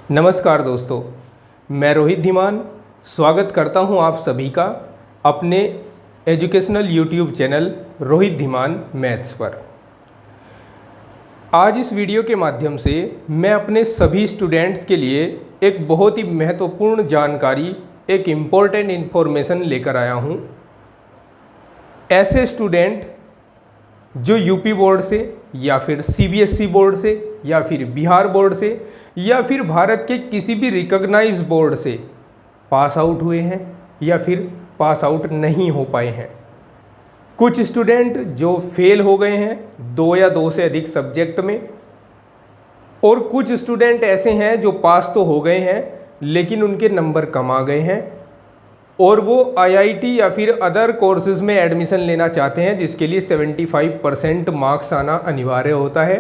नमस्कार दोस्तों, मैं रोहित धीमान स्वागत करता हूं आप सभी का अपने educational YouTube channel Rohit Dhiman maths पर। आज इस वीडियो के माध्यम से मैं अपने सभी स्टूडेंट्स के लिए एक बहुत ही महत्वपूर्ण जानकारी, एक इम्पोर्टेंट इन्फॉर्मेशन लेकर आया हूं। ऐसे स्टूडेंट जो यूपी बोर्ड से या फिर सीबीएसई बोर्ड से या फिर बिहार बोर्ड से या फिर भारत के किसी भी रिकॉग्नाइज बोर्ड से पास आउट हुए हैं या फिर पास आउट नहीं हो पाए हैं। कुछ स्टूडेंट जो फेल हो गए हैं 2 या 2 से अधिक सब्जेक्ट में, और कुछ स्टूडेंट ऐसे हैं जो पास तो हो गए हैं लेकिन उनके नंबर कम आ गए हैं और वो आईआईटी या फिर अदर कोर्सेज में एडमिशन लेना चाहते हैं जिसके लिए 75% मार्क्स आना अनिवार्य होता है।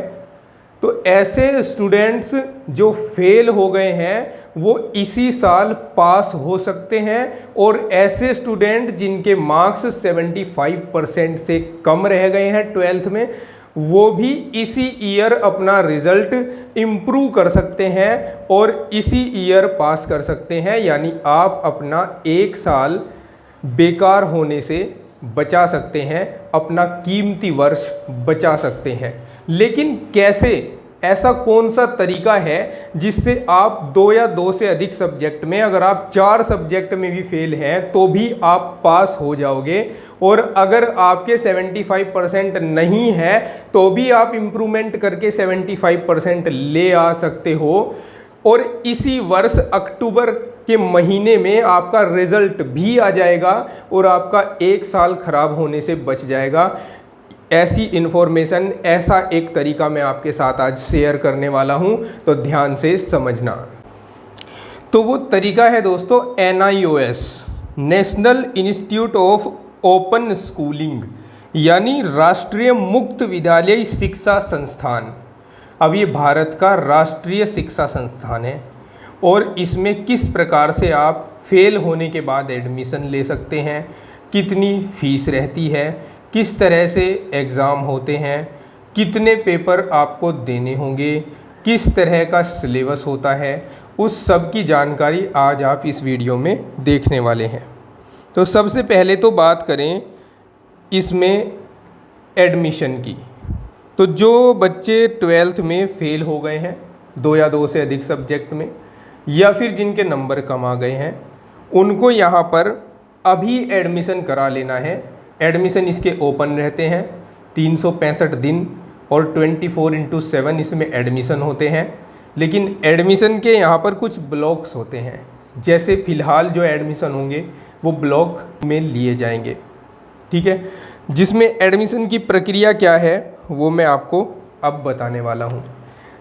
तो ऐसे स्टूडेंट्स जो फेल हो गए हैं वो इसी साल पास हो सकते हैं, और ऐसे स्टूडेंट जिनके मार्क्स 75% से कम रह गए हैं 12th में, वो भी इसी ईयर अपना रिजल्ट इम्प्रूव कर सकते हैं और इसी ईयर पास कर सकते हैं। यानी आप अपना 1 साल बेकार होने से बचा सकते हैं, अपना कीमती वर्ष बचा सकते हैं। लेकिन कैसे, ऐसा कौन सा तरीका है जिससे आप 2 या 2 से अधिक सब्जेक्ट में, अगर आप 4 सब्जेक्ट में भी फेल हैं तो भी आप पास हो जाओगे, और अगर आपके 75% नहीं है तो भी आप इम्प्रूवमेंट करके 75% ले आ सकते हो, और इसी वर्ष अक्टूबर के महीने में आपका रिजल्ट भी आ जाएगा और आपका 1 साल खराब होने से बच जाएगा। ऐसी इन्फॉर्मेशन, ऐसा एक तरीका मैं आपके साथ आज शेयर करने वाला हूं, तो ध्यान से समझना। तो वो तरीका है दोस्तों NIOS, national institute of open schooling, यानी राष्ट्रीय मुक्त विद्यालय शिक्षा संस्थान। अब ये भारत का राष्ट्रीय शिक्षा संस्थान है और इसमें किस प्रकार से आप फेल होने के बाद एडमिशन ले सकते हैं, कितनी फीस रहती है, किस तरह से एग्ज़ाम होते हैं, कितने पेपर आपको देने होंगे, किस तरह का सिलेबस होता है, उस सब की जानकारी आज आप इस वीडियो में देखने वाले हैं। तो सबसे पहले तो बात करें इसमें एडमिशन की। तो जो बच्चे 12th में फ़ेल हो गए हैं 2 या 2 से अधिक सब्जेक्ट में, या फिर जिनके नंबर कम आ गए हैं, उनको यहाँ पर अभी एडमिशन करा लेना है। एडमिशन इसके ओपन रहते हैं 365 दिन और 24/7 इसमें एडमिशन होते हैं। लेकिन एडमिशन के यहाँ पर कुछ ब्लॉक्स होते हैं, जैसे फ़िलहाल जो एडमिशन होंगे वो ब्लॉक में लिए जाएंगे, ठीक है। जिसमें एडमिशन की प्रक्रिया क्या है वो मैं आपको अब बताने वाला हूँ।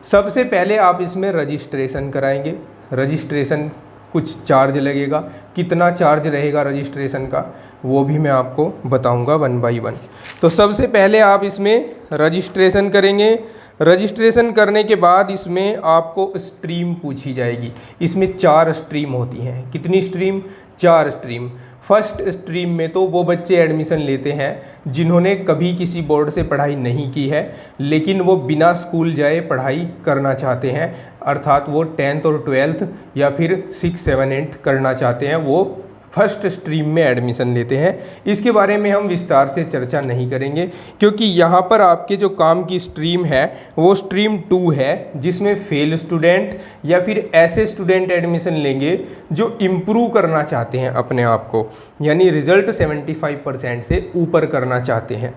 सबसे पहले आप इसमें रजिस्ट्रेशन कराएंगे। रजिस्ट्रेशन कुछ चार्ज लगेगा, कितना चार्ज रहेगा रजिस्ट्रेशन का वो भी मैं आपको बताऊंगा 1 by 1। तो सबसे पहले आप इसमें रजिस्ट्रेशन करेंगे। रजिस्ट्रेशन करने के बाद इसमें आपको स्ट्रीम पूछी जाएगी। इसमें 4 स्ट्रीम होती हैं। कितनी स्ट्रीम? 4 स्ट्रीम। फर्स्ट स्ट्रीम में तो वो बच्चे एडमिशन लेते हैं जिन्होंने कभी किसी बोर्ड से पढ़ाई नहीं की है लेकिन वो बिना स्कूल जाए पढ़ाई करना चाहते हैं, अर्थात वो 10th और 12th या फिर 6, 7, 8 करना चाहते हैं, वो फर्स्ट स्ट्रीम में एडमिशन लेते हैं। इसके बारे में हम विस्तार से चर्चा नहीं करेंगे क्योंकि यहाँ पर आपके जो काम की स्ट्रीम है वो स्ट्रीम 2 है, जिसमें फेल स्टूडेंट या फिर ऐसे स्टूडेंट एडमिशन लेंगे जो इम्प्रूव करना चाहते हैं अपने आप को, यानी रिज़ल्ट 75% से ऊपर करना चाहते हैं।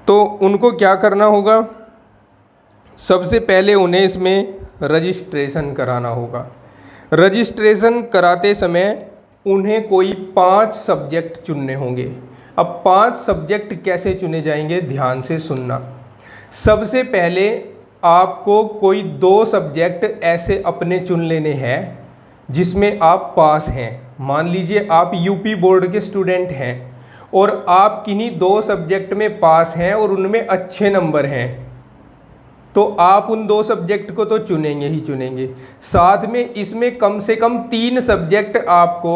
तो उनको क्या करना होगा? सबसे पहले उन्हें इसमें रजिस्ट्रेशन कराना होगा। रजिस्ट्रेशन कराते समय उन्हें कोई 5 सब्जेक्ट चुनने होंगे। अब 5 सब्जेक्ट कैसे चुने जाएंगे, ध्यान से सुनना। सबसे पहले आपको कोई 2 सब्जेक्ट ऐसे अपने चुन लेने हैं जिसमें आप पास हैं। मान लीजिए आप यूपी बोर्ड के स्टूडेंट हैं और आप किन्हीं 2 सब्जेक्ट में पास हैं और उनमें अच्छे नंबर हैं, तो आप उन 2 सब्जेक्ट को तो चुनेंगे ही चुनेंगे। साथ में इसमें कम से कम 3 सब्जेक्ट आपको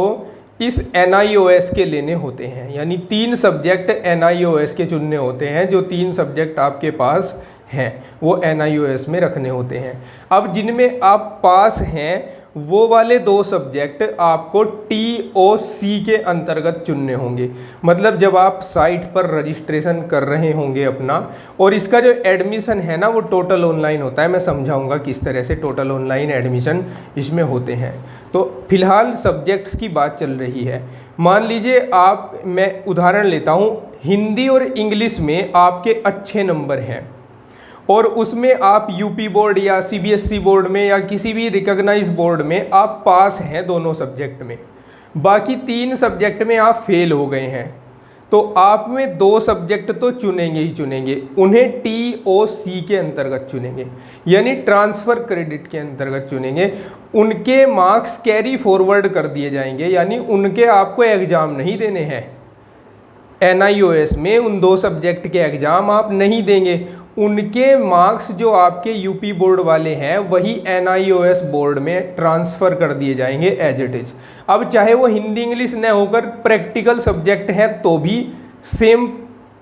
इस NIOS के लेने होते हैं, यानी 3 सब्जेक्ट NIOS के चुनने होते हैं। जो 3 सब्जेक्ट आपके पास हैं वो NIOS में रखने होते हैं। अब जिनमें आप पास हैं वो वाले 2 सब्जेक्ट आपको TOC के अंतर्गत चुनने होंगे। मतलब जब आप साइट पर रजिस्ट्रेशन कर रहे होंगे अपना, और इसका जो एडमिशन है ना वो टोटल ऑनलाइन होता है। मैं समझाऊंगा किस तरह से टोटल ऑनलाइन एडमिशन इसमें होते हैं। तो फिलहाल सब्जेक्ट्स की बात चल रही है। मान लीजिए मैं उदाहरण लेता हूँ, हिंदी और इंग्लिश में आपके अच्छे नंबर हैं और उसमें आप यूपी बोर्ड या CBSE बोर्ड में या किसी भी रिकॉग्नाइज बोर्ड में आप पास हैं दोनों सब्जेक्ट में, बाकी 3 सब्जेक्ट में आप फेल हो गए हैं, तो आप में 2 सब्जेक्ट तो चुनेंगे ही चुनेंगे। उन्हें TOC के अंतर्गत चुनेंगे, यानी ट्रांसफ़र क्रेडिट के अंतर्गत चुनेंगे। उनके मार्क्स कैरी फॉरवर्ड कर दिए जाएंगे, यानी उनके आपको एग्ज़ाम नहीं देने हैं। NIOS में उन 2 सब्जेक्ट के एग्ज़ाम आप नहीं देंगे, उनके मार्क्स जो आपके यूपी बोर्ड वाले हैं वही NIOS बोर्ड में ट्रांसफ़र कर दिए जाएंगे एज इट इज़। अब चाहे वो हिंदी इंग्लिश न होकर प्रैक्टिकल सब्जेक्ट हैं तो भी सेम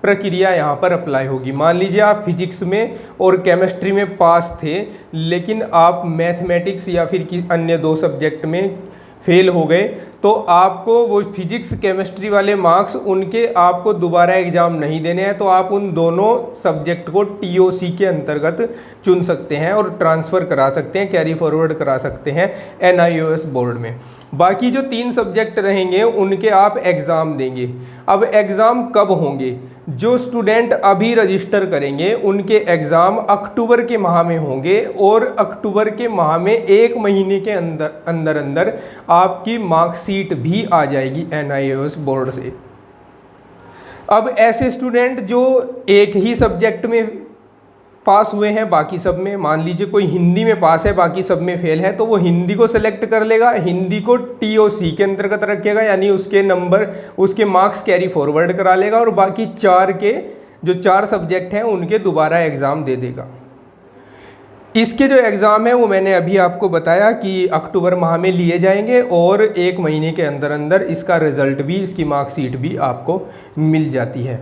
प्रक्रिया यहाँ पर अप्लाई होगी। मान लीजिए आप फिजिक्स में और केमिस्ट्री में पास थे, लेकिन आप मैथमेटिक्स या फिर अन्य 2 सब्जेक्ट में फेल हो गए, तो आपको वो फिजिक्स केमिस्ट्री वाले मार्क्स उनके आपको दोबारा एग्ज़ाम नहीं देने हैं। तो आप उन दोनों सब्जेक्ट को TOC के अंतर्गत चुन सकते हैं और ट्रांसफ़र करा सकते हैं, कैरी फॉरवर्ड करा सकते हैं NIOS बोर्ड में। बाकी जो 3 सब्जेक्ट रहेंगे उनके आप एग्ज़ाम देंगे। अब एग्ज़ाम कब होंगे? जो स्टूडेंट अभी रजिस्टर करेंगे उनके एग्ज़ाम अक्टूबर के माह में होंगे, और अक्टूबर के माह में 1 महीने के अंदर आपकी मार्कशीट भी आ जाएगी NIOS बोर्ड से। अब ऐसे स्टूडेंट जो एक ही सब्जेक्ट में पास हुए हैं, बाकी सब में, मान लीजिए कोई हिंदी में पास है बाकी सब में फेल है, तो वो हिंदी को सेलेक्ट कर लेगा, हिंदी को TOC के अंतर्गत रखेगा, यानी उसके नंबर उसके मार्क्स कैरी फॉरवर्ड करा लेगा, और बाकी 4 सब्जेक्ट हैं उनके दोबारा एग्ज़ाम दे देगा। इसके जो एग्ज़ाम है वो मैंने अभी आपको बताया कि अक्टूबर माह में लिए जाएंगे, और 1 महीने के अंदर इसका रिज़ल्ट भी, इसकी मार्कशीट भी आपको मिल जाती है।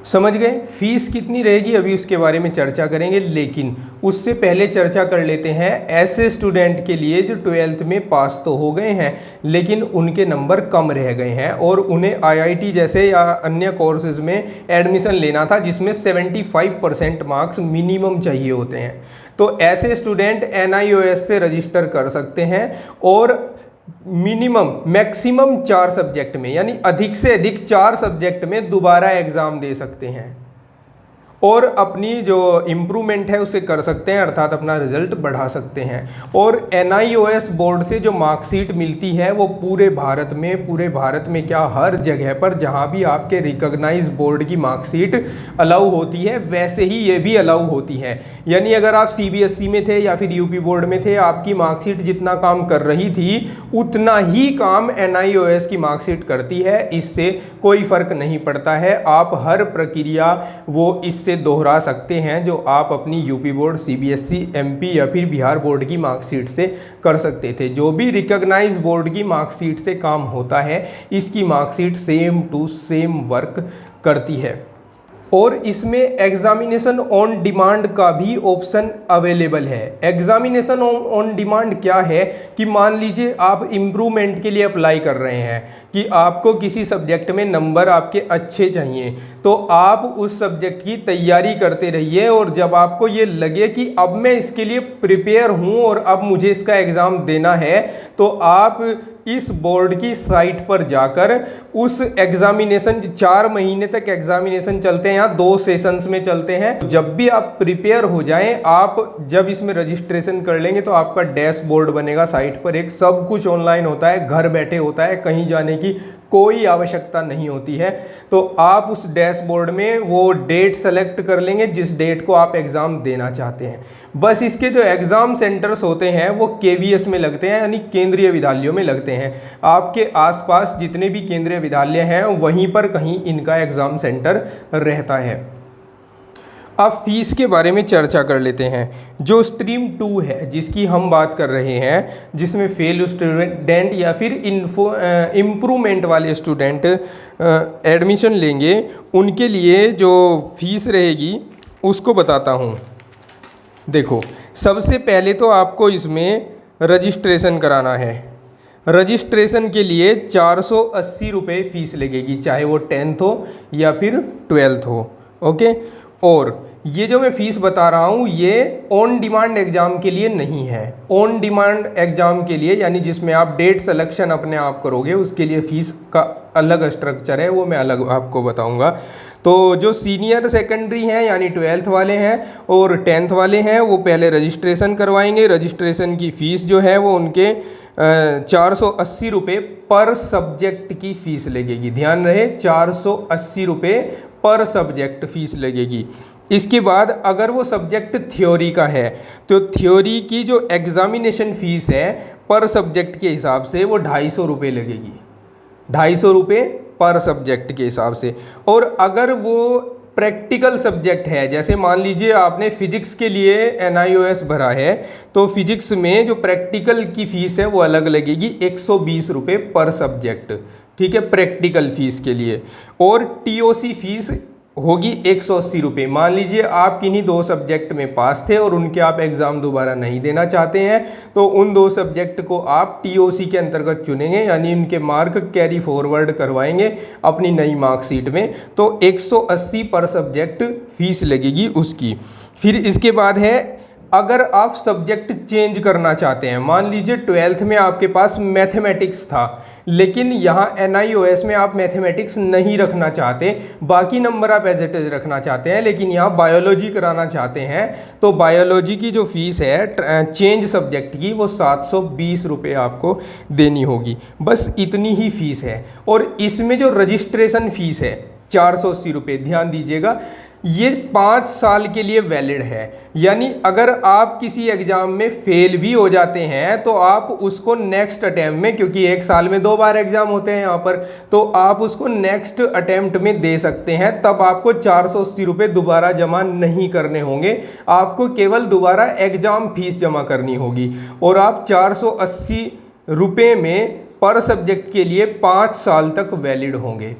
समझ गए? फीस कितनी रहेगी अभी उसके बारे में चर्चा करेंगे, लेकिन उससे पहले चर्चा कर लेते हैं ऐसे स्टूडेंट के लिए जो 12th में पास तो हो गए हैं लेकिन उनके नंबर कम रह गए हैं और उन्हें IIT जैसे या अन्य कोर्सेज में एडमिशन लेना था जिसमें 75% मार्क्स मिनिमम चाहिए होते हैं। तो ऐसे स्टूडेंट NIOS से रजिस्टर कर सकते हैं और मैक्सिमम 4 सब्जेक्ट में, यानी अधिक से अधिक 4 सब्जेक्ट में दोबारा एग्ज़ाम दे सकते हैं और अपनी जो इम्प्रूवमेंट है उसे कर सकते हैं, अर्थात अपना रिजल्ट बढ़ा सकते हैं। और NIOS बोर्ड से जो मार्कशीट मिलती है वो पूरे भारत में क्या, हर जगह पर जहाँ भी आपके रिकॉग्नाइज बोर्ड की मार्कशीट अलाउ होती है वैसे ही ये भी अलाउ होती है। यानी अगर आप CBSE में थे या फिर यूपी बोर्ड में थे, आपकी मार्कशीट जितना काम कर रही थी उतना ही काम NIOS की मार्कशीट करती है, इससे कोई फ़र्क नहीं पड़ता है। आप हर प्रक्रिया वो इससे दोहरा सकते हैं जो आप अपनी यूपी बोर्ड, CBSE, MP या फिर बिहार बोर्ड की मार्कशीट से कर सकते थे। जो भी रिकॉग्नाइज बोर्ड की मार्कशीट से काम होता है इसकी marksheet same to same work करती है। और इसमें एग्जामिनेशन ऑन डिमांड का भी ऑप्शन अवेलेबल है। एग्जामिनेशन ऑन डिमांड क्या है कि मान लीजिए आप इम्प्रूवमेंट के लिए अप्लाई कर रहे हैं कि आपको किसी सब्जेक्ट में नंबर आपके अच्छे चाहिए, तो आप उस सब्जेक्ट की तैयारी करते रहिए और जब आपको ये लगे कि अब मैं इसके लिए प्रिपेयर हूँ और अब मुझे इसका एग्ज़ाम देना है, तो आप इस बोर्ड की साइट पर जाकर उस एग्जामिनेशन, 4 महीने तक एग्जामिनेशन चलते हैं, यहाँ 2 सेशंस में चलते हैं। जब भी आप प्रिपेयर हो जाएं, आप जब इसमें रजिस्ट्रेशन कर लेंगे तो आपका डैशबोर्ड बनेगा साइट पर, एक सब कुछ ऑनलाइन होता है, घर बैठे होता है, कहीं जाने की कोई आवश्यकता नहीं होती है। तो आप उस डैशबोर्ड में वो डेट सेलेक्ट कर लेंगे जिस डेट को आप एग्ज़ाम देना चाहते हैं। बस इसके जो एग्ज़ाम सेंटर्स होते हैं वो KVS में लगते हैं, यानी केंद्रीय विद्यालयों में लगते हैं। आपके आसपास जितने भी केंद्रीय विद्यालय हैं वहीं पर कहीं इनका एग्ज़ाम सेंटर रहता है। अब फीस के बारे में चर्चा कर लेते हैं। जो स्ट्रीम 2 है जिसकी हम बात कर रहे हैं, जिसमें फेल स्टूडेंट या फिर इम्प्रूवमेंट वाले स्टूडेंट एडमिशन लेंगे, उनके लिए जो फीस रहेगी उसको बताता हूँ। देखो, सबसे पहले तो आपको इसमें रजिस्ट्रेशन कराना है। रजिस्ट्रेशन के लिए 480 रुपये फ़ीस लगेगी, चाहे वो 10th हो या फिर 12th हो। ओके, और ये जो मैं फ़ीस बता रहा हूँ ये ऑन डिमांड एग्ज़ाम के लिए नहीं है। ऑन डिमांड एग्ज़ाम के लिए यानी जिसमें आप डेट सिलेक्शन अपने आप करोगे, उसके लिए फ़ीस का अलग स्ट्रक्चर है, वो मैं अलग आपको बताऊँगा। तो जो सीनियर सेकेंडरी हैं यानी 12th वाले हैं और 10th वाले हैं, वो पहले रजिस्ट्रेशन करवाएंगे। रजिस्ट्रेशन की फ़ीस जो है वो उनके 480 रुपये पर सब्जेक्ट की फ़ीस लगेगी। ध्यान रहे, 480 रुपये पर सब्जेक्ट फ़ीस लगेगी। इसके बाद अगर वो सब्जेक्ट थ्योरी का है तो थ्योरी की जो एग्ज़ामिनेशन फ़ीस है पर सब्जेक्ट के हिसाब से वो 250 रुपये लगेगी, 250 रुपये पर सब्जेक्ट के हिसाब से। और अगर वो प्रैक्टिकल सब्जेक्ट है, जैसे मान लीजिए आपने फ़िज़िक्स के लिए NIOS भरा है, तो फिज़िक्स में जो प्रैक्टिकल की फ़ीस है वो अलग लगेगी, 120 रुपये पर सब्जेक्ट। ठीक है, प्रैक्टिकल फ़ीस के लिए। और TOC फ़ीस होगी 180 रुपये। मान लीजिए आप किन्हीं 2 सब्जेक्ट में पास थे और उनके आप एग्ज़ाम दोबारा नहीं देना चाहते हैं, तो उन 2 सब्जेक्ट को आप TOC के अंतर्गत चुनेंगे, यानी उनके मार्क कैरी फॉरवर्ड करवाएंगे अपनी नई मार्कशीट में, तो 180 पर सब्जेक्ट फ़ीस लगेगी उसकी। फिर इसके बाद है, अगर आप सब्जेक्ट चेंज करना चाहते हैं, मान लीजिए 12th में आपके पास मैथमेटिक्स था लेकिन यहाँ NIOS में आप मैथमेटिक्स नहीं रखना चाहते, बाकी नंबर आप एज इट इज रखना चाहते हैं, लेकिन यहाँ बायोलॉजी कराना चाहते हैं, तो बायोलॉजी की जो फ़ीस है चेंज सब्जेक्ट की वो 720 रुपये आपको देनी होगी। बस इतनी ही फ़ीस है। और इसमें जो रजिस्ट्रेशन फ़ीस है 480 रुपये, ध्यान दीजिएगा, ये 5 साल के लिए वैलिड है। यानी अगर आप किसी एग्ज़ाम में फेल भी हो जाते हैं तो आप उसको नेक्स्ट अटैम्प्ट में, क्योंकि 1 साल में 2 बार एग्ज़ाम होते हैं यहाँ पर, तो आप उसको नेक्स्ट अटैम्प्ट में दे सकते हैं। तब आपको 480 रुपये दोबारा जमा नहीं करने होंगे, आपको केवल दोबारा एग्ज़ाम फीस जमा करनी होगी। और आप 480 रुपये में पर सब्जेक्ट के लिए 5 साल तक वैलिड होंगे।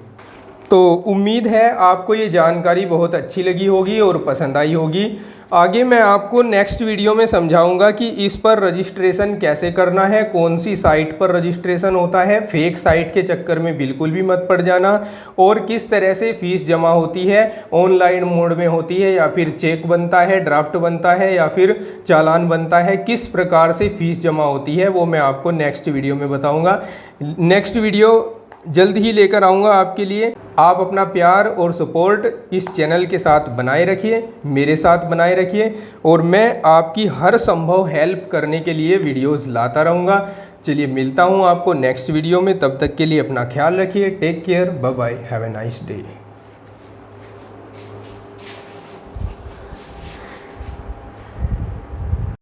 तो उम्मीद है आपको ये जानकारी बहुत अच्छी लगी होगी और पसंद आई होगी। आगे मैं आपको नेक्स्ट वीडियो में समझाऊंगा कि इस पर रजिस्ट्रेशन कैसे करना है, कौन सी साइट पर रजिस्ट्रेशन होता है, फेक साइट के चक्कर में बिल्कुल भी मत पड़ जाना, और किस तरह से फ़ीस जमा होती है, ऑनलाइन मोड में होती है या फिर चेक बनता है, ड्राफ्ट बनता है या फिर चालान बनता है, किस प्रकार से फ़ीस जमा होती है, वो मैं आपको नेक्स्ट वीडियो में बताऊँगा। नेक्स्ट वीडियो जल्द ही लेकर आऊँगा आपके लिए। आप अपना प्यार और सपोर्ट इस चैनल के साथ बनाए रखिए, मेरे साथ बनाए रखिए, और मैं आपकी हर संभव हेल्प करने के लिए वीडियोस लाता रहूँगा। चलिए, मिलता हूँ आपको नेक्स्ट वीडियो में, तब तक के लिए अपना ख्याल रखिए। Take care, bye bye, have a nice day.